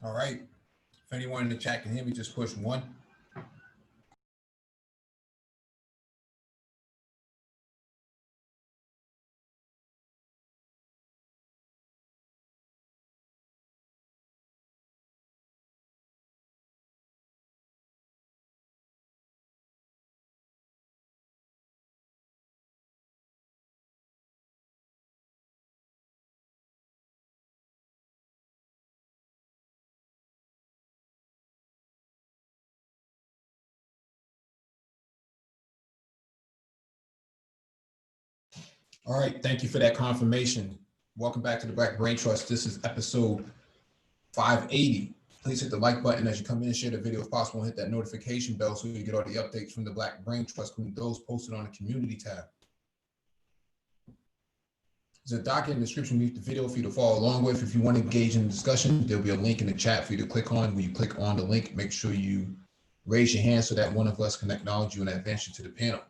All right. If anyone in the chat can hear me, just push one. All right. Thank you for that confirmation. Welcome back to the Black Brain Trust. This is episode 580. Please hit the like button as you come in, share the video if possible, and hit that notification bell so you get all the updates from the Black Brain Trust, including those posted on the community tab. There's a document in the description beneath the video for you to follow along with. If you want to engage in the discussion, there'll be a link in the chat for you to click on. When you click on the link, make sure you raise your hand so that one of us can acknowledge you and advance you to the panel.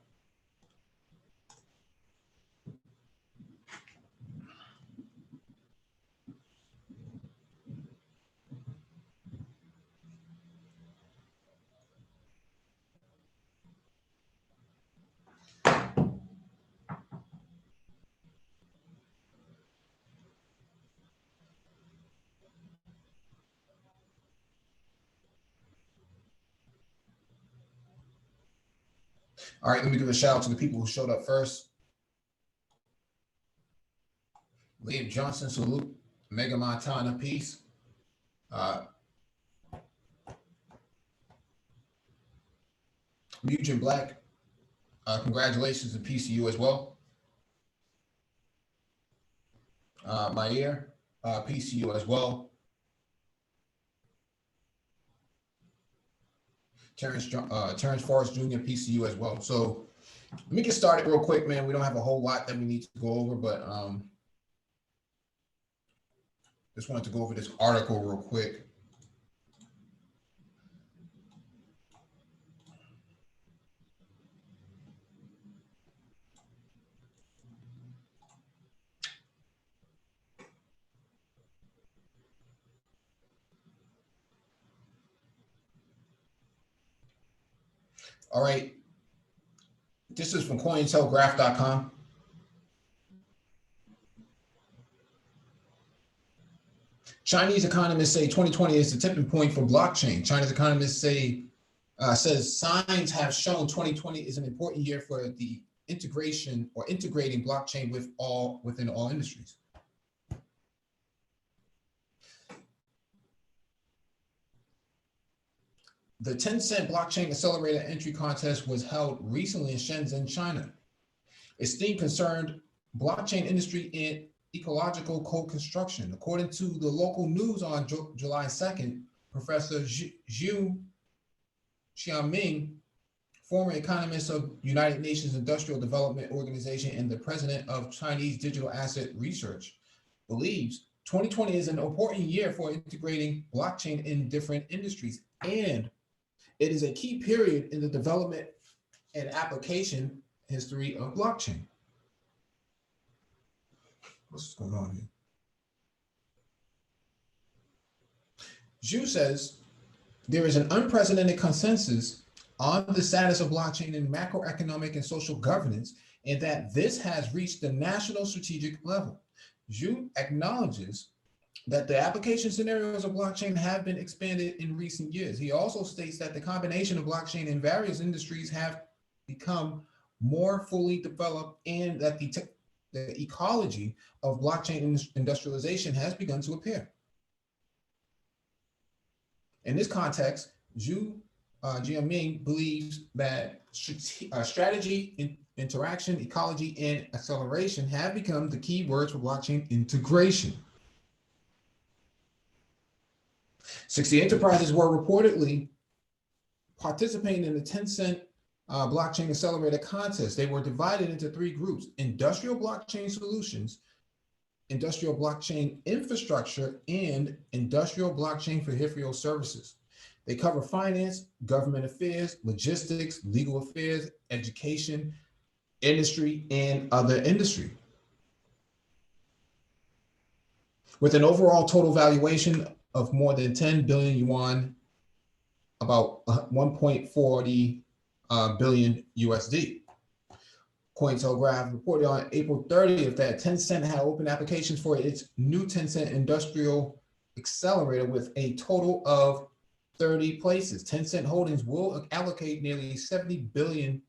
All right, let me give a shout out to the people who showed up first. Liam Johnson, salute. Mega Montana, peace. Mugen Black, congratulations and peace to you as well. Mayer, peace to you as well. Terrence Forrest Jr., peace to you as well. So let me get started real quick, man. We don't have a whole lot that we need to go over, but just wanted to go over this article real quick. All right. This is from cointelegraph.com. Chinese economists say 2020 is the tipping point for blockchain. China's economists say says signs have shown 2020 is an important year for the integration or integrating blockchain within all industries. The Tencent blockchain accelerator entry contest was held recently in Shenzhen, China. Its theme concerned blockchain industry and ecological co-construction. According to the local news on July 2nd, Professor Zhu Xiaoming, former economist of United Nations Industrial Development Organization and the president of Chinese Digital Asset Research, believes 2020 is an important year for integrating blockchain in different industries, and it is a key period in the development and application history of blockchain. What's going on here? Zhu says there is an unprecedented consensus on the status of blockchain in macroeconomic and social governance, and that this has reached the national strategic level. Zhu acknowledges that the application scenarios of blockchain have been expanded in recent years. He also states that the combination of blockchain in various industries have become more fully developed, and that the ecology of blockchain industrialization has begun to appear. In this context, Zhu Jiaming believes that strategy, interaction, ecology, and acceleration have become the key words for blockchain integration. 60 enterprises were reportedly participating in the Tencent blockchain accelerator contest. They were divided into three groups: industrial blockchain solutions, industrial blockchain infrastructure, and industrial blockchain peripheral services. They cover finance, government affairs, logistics, legal affairs, education, industry, and other industry. With an overall total valuation of more than 10 billion yuan, about 1.40 billion USD. Cointelegraph reported on April 30th that Tencent had opened applications for its new Tencent Industrial Accelerator with a total of 30 places. Tencent Holdings will allocate nearly $70 billion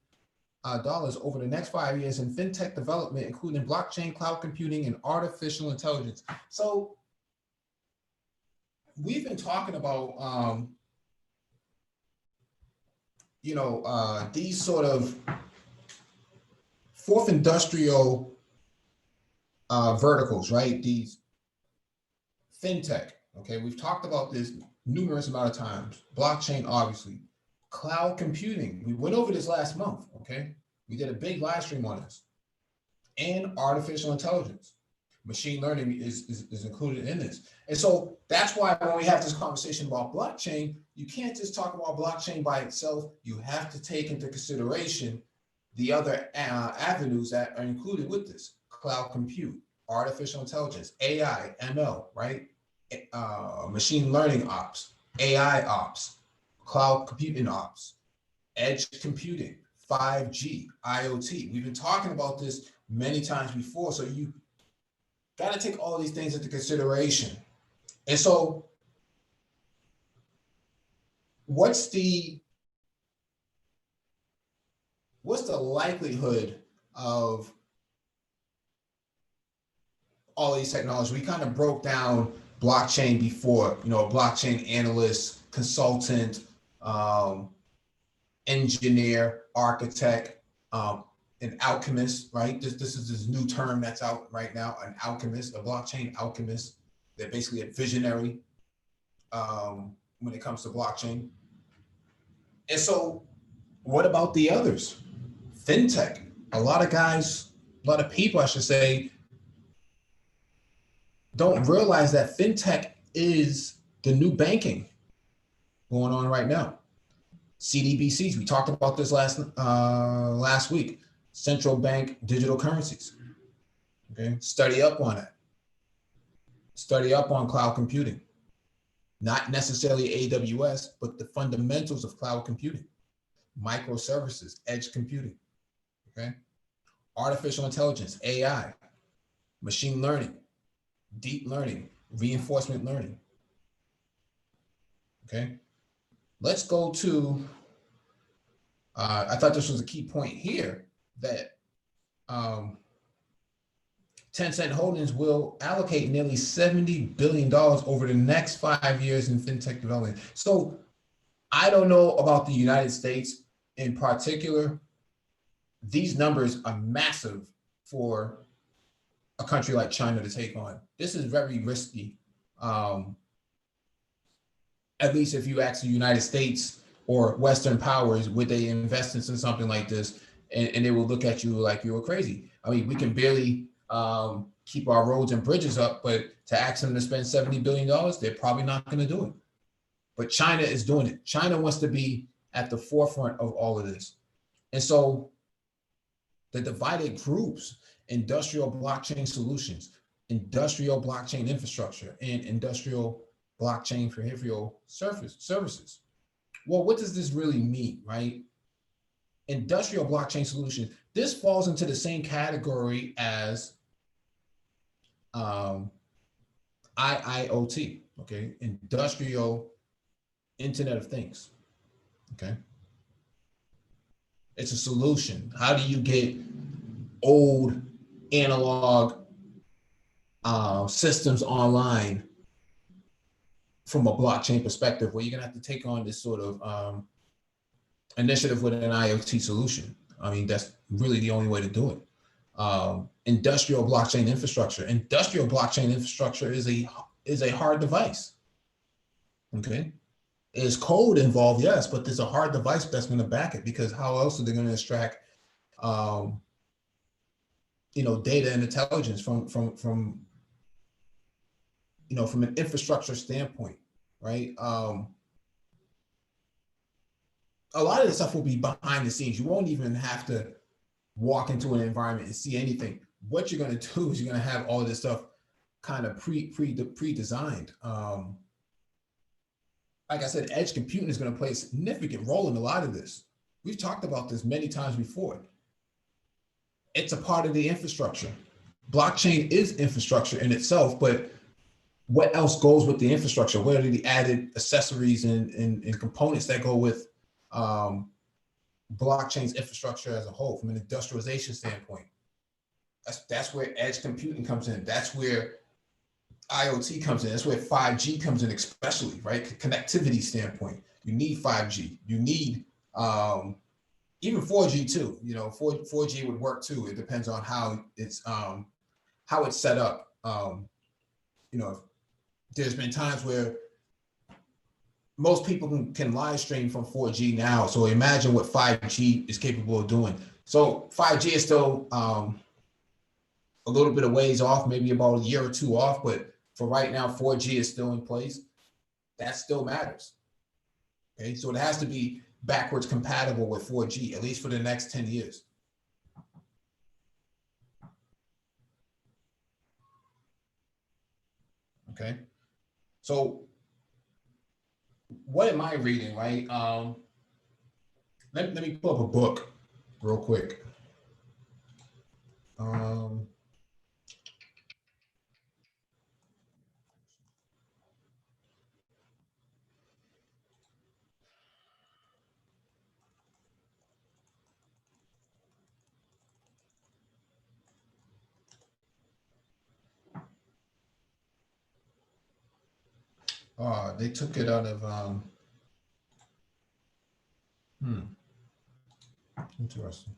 over the next 5 years in fintech development, including blockchain, cloud computing, and artificial intelligence. So we've been talking about, these sort of fourth industrial verticals, right? These fintech, okay? We've talked about this numerous amount of times. Blockchain, obviously. Cloud computing, we went over this last month, okay? We did a big live stream on this. And artificial intelligence. Machine learning is included in this. And so that's why when we have this conversation about blockchain, you can't just talk about blockchain by itself. You have to take into consideration the other avenues that are included with this: cloud compute, artificial intelligence, AI, ML, right? Machine learning ops, AI ops, cloud computing ops, edge computing, 5G, IoT. We've been talking about this many times before, so you got to take all these things into consideration. And so what's the likelihood of all these technologies? We kind of broke down blockchain before, blockchain analyst, consultant, engineer, architect, an alchemist, right? This is this new term that's out right now, an alchemist, a blockchain alchemist. They're basically a visionary when it comes to blockchain. And so what about the others? Fintech. A lot of people, I should say, don't realize that fintech is the new banking going on right now. CDBCs, we talked about this last week. Central bank digital currencies. Okay, study up on it. Study up on cloud computing. Not necessarily AWS, but the fundamentals of cloud computing. Microservices, edge computing. Okay, artificial intelligence, AI, machine learning, deep learning, reinforcement learning. Okay, let's go to, I thought this was a key point here, that Tencent Holdings will allocate nearly $70 billion over the next 5 years in fintech development. So I don't know about the United States in particular. These numbers are massive for a country like China to take on. This is very risky. At least if you ask the United States or Western powers, would they invest in something like this? And they will look at you like you were crazy. I mean, we can barely keep our roads and bridges up, but to ask them to spend $70 billion, they're probably not going to do it. But China is doing it. China wants to be at the forefront of all of this. And so the divided groups, industrial blockchain solutions, industrial blockchain infrastructure, and industrial blockchain peripheral services. Well, what does this really mean, right? Industrial blockchain solutions. This falls into the same category as IIoT, okay? Industrial Internet of Things, okay? It's a solution. How do you get old analog systems online from a blockchain perspective, where you're gonna have to take on this sort of initiative with an IoT solution? I mean, that's really the only way to do it. Industrial blockchain infrastructure. Industrial blockchain infrastructure is a hard device. Okay, is code involved? Yes, but there's a hard device that's going to back it, because how else are they going to extract, data and intelligence from an infrastructure standpoint, right? A lot of the stuff will be behind the scenes. You won't even have to walk into an environment and see anything. What you're going to do is you're going to have all this stuff kind of pre-designed. like I said, edge computing is going to play a significant role in a lot of this. We've talked about this many times before. It's a part of the infrastructure. Blockchain is infrastructure in itself, but what else goes with the infrastructure? What are the added accessories and components that go with blockchain's infrastructure as a whole from an industrialization standpoint? That's where edge computing comes in. That's where IoT comes in. That's where 5G comes in, especially, right? Connectivity standpoint. You need 5G. You need even 4G too. 4G would work too. It depends on how it's set up. There's been times where most people can live stream from 4G now. So imagine what 5G is capable of doing. So 5G is still a little bit of ways off, maybe about a year or two off, but for right now, 4G is still in place. That still matters. Okay, so it has to be backwards compatible with 4G, at least for the next 10 years. Okay, so what am I reading, right? Let me pull up a book real quick. They took it out of interesting.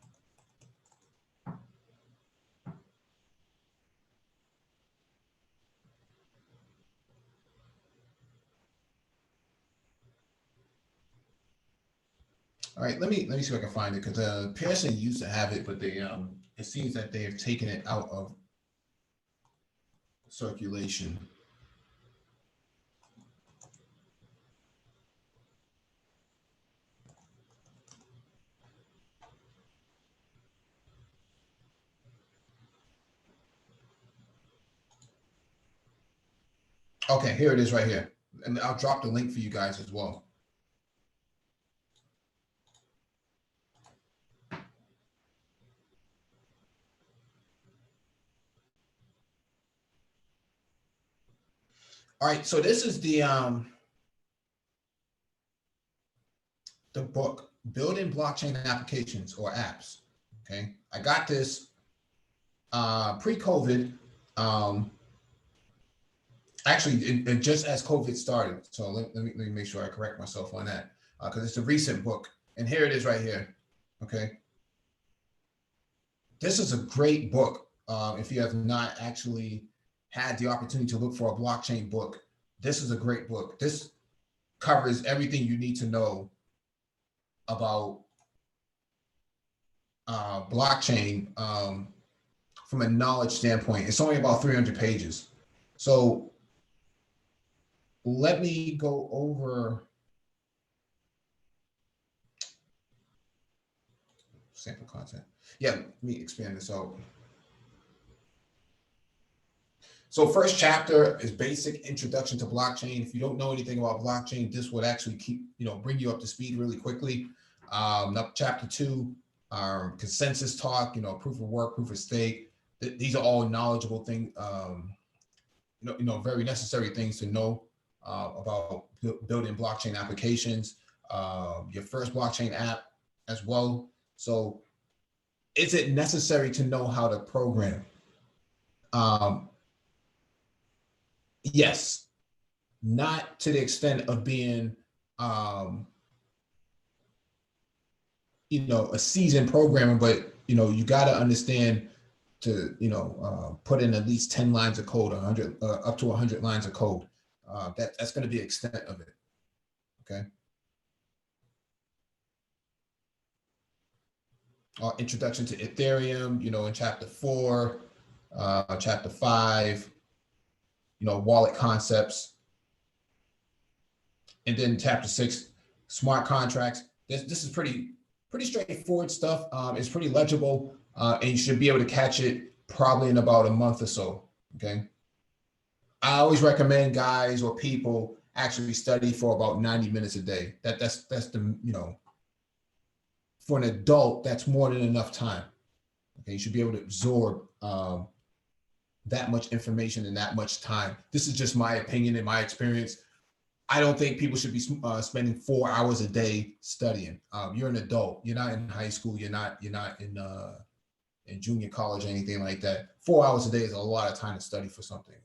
All right, let me see if I can find it, because Pearson used to have it, but they it seems that they have taken it out of circulation. Okay, here it is right here. And I'll drop the link for you guys as well. All right, so this is the book, Building Blockchain Applications or Apps. Okay, I got this pre-COVID. Actually, it just as COVID started. So let me make sure I correct myself on that, because it's a recent book. And here it is right here. Okay. This is a great book. If you have not actually had the opportunity to look for a blockchain book, this is a great book. This covers everything you need to know about blockchain from a knowledge standpoint. It's only about 300 pages. So let me go over sample content. Yeah, let me expand this out. So first chapter is basic introduction to blockchain. If you don't know anything about blockchain, this would actually bring you up to speed really quickly. Chapter 2, consensus talk, proof of work, proof of stake. These are all knowledgeable things, very necessary things to know about building blockchain applications. Your first blockchain app as well. So is it necessary to know how to program? Yes, not to the extent of being, a seasoned programmer, but you got to understand to put in at least 10 lines of code, 100 up to 100 lines of code. That's going to be the extent of it. Okay. Introduction to Ethereum, in chapter 4, chapter 5. Wallet concepts. And then chapter 6, smart contracts. This is pretty straightforward stuff. It's pretty legible, and you should be able to catch it probably in about a month or so. Okay. I always recommend guys or people actually study for about 90 minutes a day. That's the, for an adult, that's more than enough time. Okay, you should be able to absorb that much information in that much time. This is just my opinion and my experience. I don't think people should be spending 4 hours a day studying. You're an adult. You're not in high school. You're not in junior college or anything like that. 4 hours a day is a lot of time to study for something.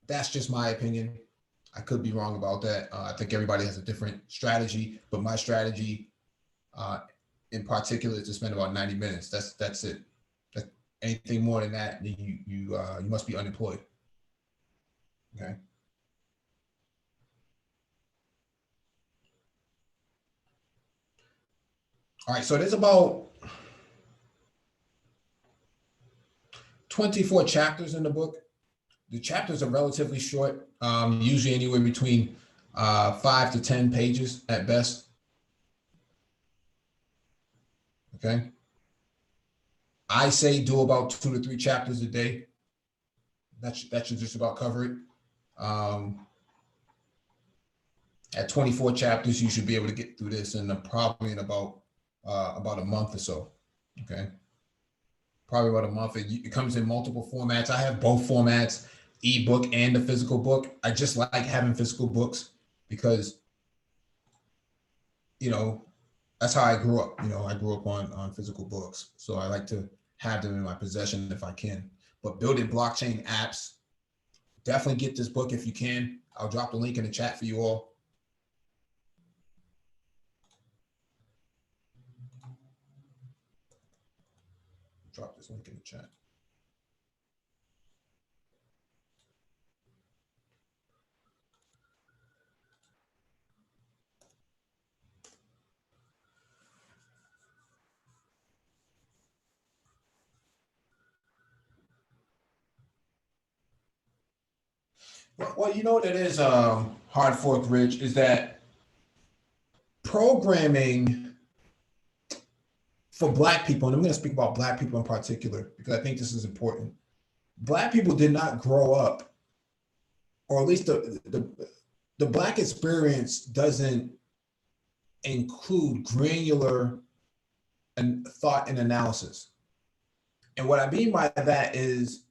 That's just my opinion. I could be wrong about that. I think everybody has a different strategy, but my strategy in particular is to spend about 90 minutes. That's it. Anything more than that, you must be unemployed. Okay. All right, so there's about 24 chapters in the book. The chapters are relatively short, usually anywhere between 5 to 10 pages at best. Okay. I say do about 2 to 3 chapters a day. That should just about cover it. At 24 chapters, you should be able to get through this in probably in about a month or so. Okay. Probably about a month. It comes in multiple formats. I have both formats, ebook and the physical book. I just like having physical books because, that's how I grew up. I grew up on physical books. So I like to have them in my possession if I can. But building blockchain apps, definitely get this book if you can. I'll drop the link in the chat for you all. Drop this link in the chat. Well, that is hard fork rich is that programming for Black people, and I'm going to speak about Black people in particular because I think this is important. Black people did not grow up, or at least the Black experience doesn't include granular and thought and analysis. And what I mean by that is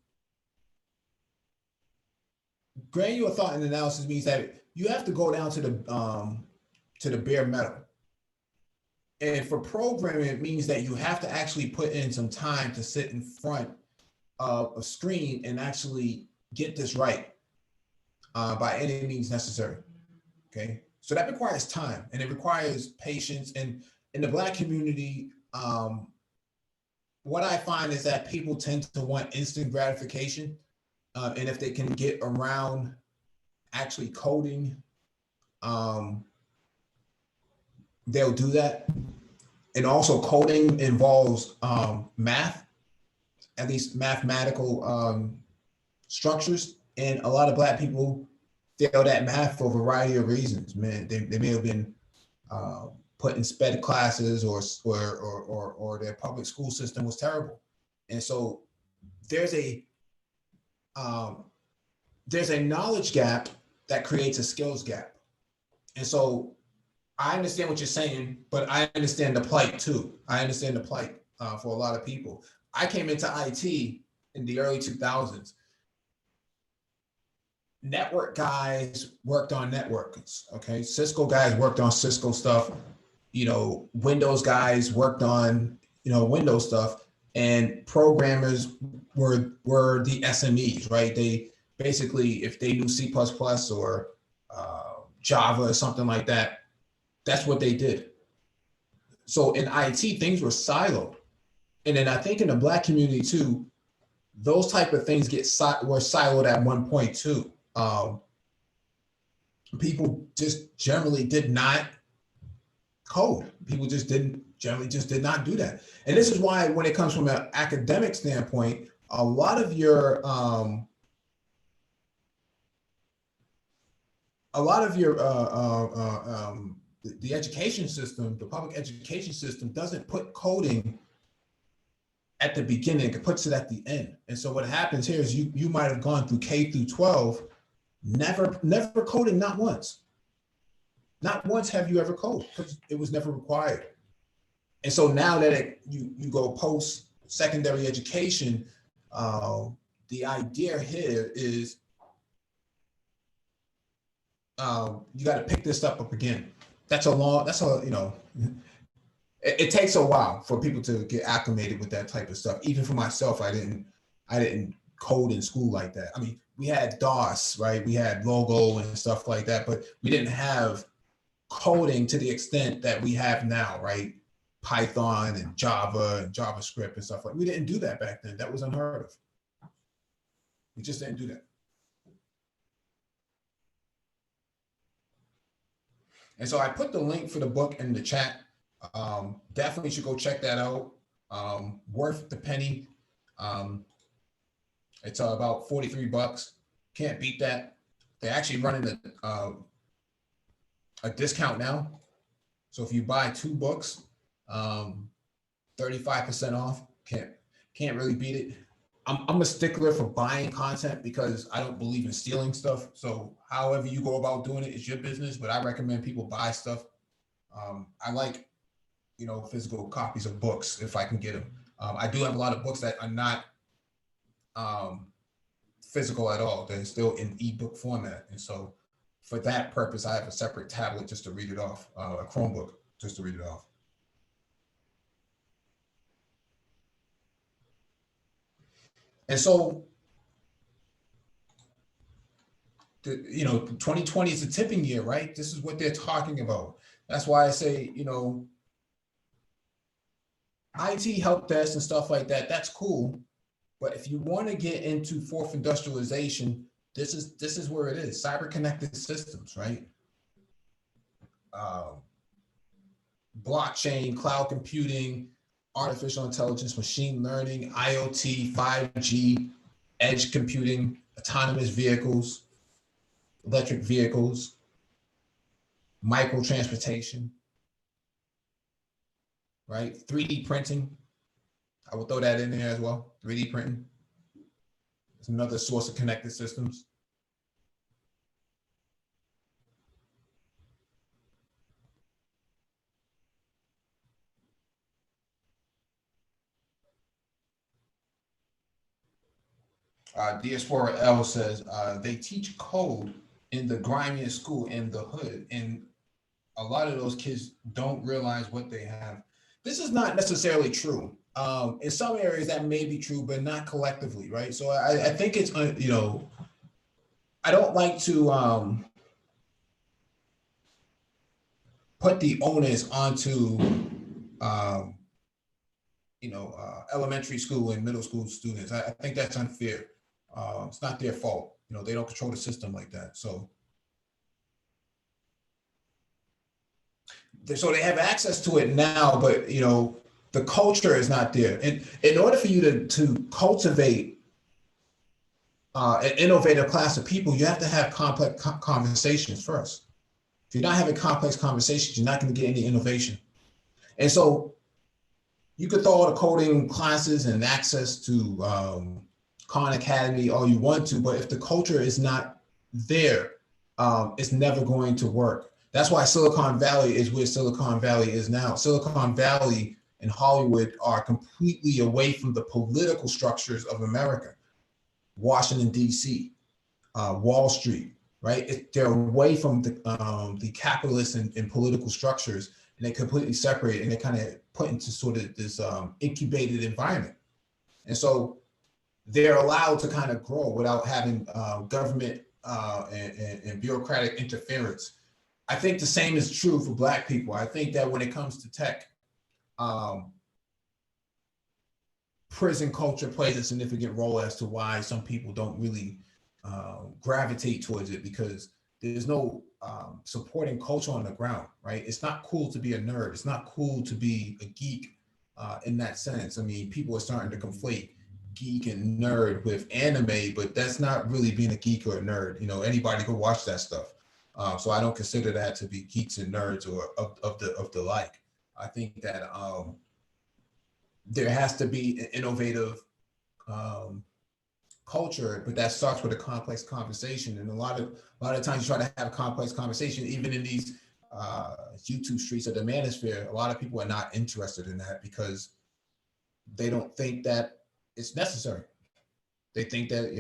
granular thought and analysis means that you have to go down to the bare metal. And for programming, it means that you have to actually put in some time to sit in front of a screen and actually get this right by any means necessary. Okay, so that requires time and it requires patience. And in the Black community, what I find is that people tend to want instant gratification. And if they can get around actually coding, they'll do that. And also coding involves math, at least mathematical structures. And a lot of Black people fail that math for a variety of reasons. Man, they may have been put in sped classes or their public school system was terrible. And so there's a knowledge gap that creates a skills gap. And so I understand what you're saying, but I understand the plight too. I understand the plight for a lot of people. I came into IT in the early 2000s. Network guys worked on networks, okay? Cisco guys worked on Cisco stuff. Windows guys worked on, Windows stuff. And programmers were the SMEs, right? They basically, if they knew C++ or Java or something like that, that's what they did. So in IT, things were siloed. And then I think in the Black community too, those type of things were siloed at one point too. People just generally did not code. People just did not do that. And this is why when it comes from an academic standpoint, a lot of your the education system, the public education system doesn't put coding at the beginning, it puts it at the end. And so what happens here is you might have gone through K through 12 Never coding, not once. Not once have you ever coded because it was never required. And so now that you go post secondary education, the idea here is you got to pick this up again. That's it takes a while for people to get acclimated with that type of stuff. Even for myself, I didn't code in school like that. I mean, we had DOS, right? We had logo and stuff like that, but we didn't have coding to the extent that we have now, right? Python and Java and JavaScript and stuff like that. We didn't do that back then. That was unheard of. We just didn't do that. And so I put the link for the book in the chat. Definitely should go check that out. Worth the penny. It's about $43. Can't beat that. They're actually running a discount now. So if you buy 2 books, 35% off. Can't really beat it. I'm a stickler for buying content because I don't believe in stealing stuff. So however you go about doing it is your business, but I recommend people buy stuff. I like, physical copies of books if I can get them. I do have a lot of books that are not physical at all. They're still in ebook format. And so for that purpose, I have a separate tablet just to read it off, a Chromebook just to read it off. And so, 2020 is a tipping year, right? This is what they're talking about. That's why I say, IT help desk and stuff like that, that's cool. But if you want to get into fourth industrialization, this is where it is. Cyber connected systems, right? Blockchain, cloud computing, artificial intelligence, machine learning, IoT, 5G, edge computing, autonomous vehicles, electric vehicles, micro transportation, right? 3D printing. I will throw that in there as well. 3D printing. It's another source of connected systems. Diaspora L says they teach code in the grimiest school in the hood, and a lot of those kids don't realize what they have. This is not necessarily true. In some areas that may be true, but not collectively, right? So I think it's, I don't like to put the onus onto, elementary school and middle school students. I think that's unfair. It's not their fault. They don't control the system like that. So they have access to it now, but the culture is not there. And in order for you to cultivate an innovative class of people, you have to have complex conversations first. If you're not having complex conversations, you're not going to get any innovation. And so you could throw all the coding classes and access to Khan Academy all you want to, but if the culture is not there, it's never going to work. That's why Silicon Valley is where Silicon Valley is now. Silicon Valley and Hollywood are completely away from the political structures of America. Washington, D.C., Wall Street, right? They're away from the capitalist and political structures, and they completely separate, and they kind of put into sort of this incubated environment. And so they're allowed to kind of grow without having government and bureaucratic interference. I think the same is true for Black people. I think that when it comes to tech, prison culture plays a significant role as to why some people don't really gravitate towards it, because there's no supporting culture on the ground, right? It's not cool to be a nerd. It's not cool to be a geek in that sense. I mean, people are starting to conflate geek and nerd with anime, but that's not really being a geek or a nerd. Anybody could watch that stuff. So I don't consider that to be geeks and nerds or of the like. I think that there has to be an innovative culture, but that starts with a complex conversation. And a lot of times you try to have a complex conversation, even in these YouTube streets of the manosphere, a lot of people are not interested in that because they don't think that it's necessary. They think that,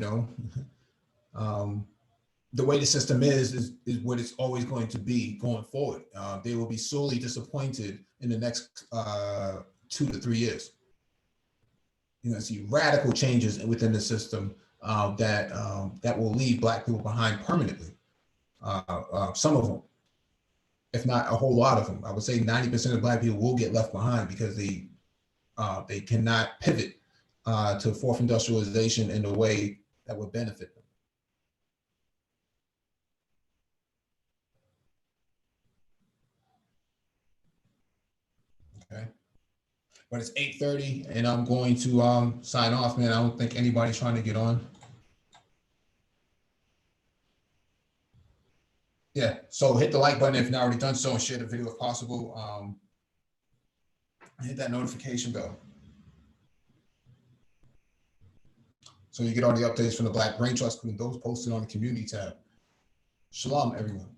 the way the system is what it's always going to be going forward. They will be sorely disappointed in the next 2 to 3 years. See radical changes within the system that will leave Black people behind permanently. Some of them, if not a whole lot of them, I would say 90% of Black people will get left behind because they cannot pivot to fourth industrialization in a way that would benefit them. Okay. But it's 8:30 and I'm going to sign off, man. I don't think anybody's trying to get on. Yeah, so hit the like button if you've not already done so and share the video if possible. Hit that notification bell so you get all the updates from the Black Brain Trust, including those posted on the community tab. Shalom, everyone.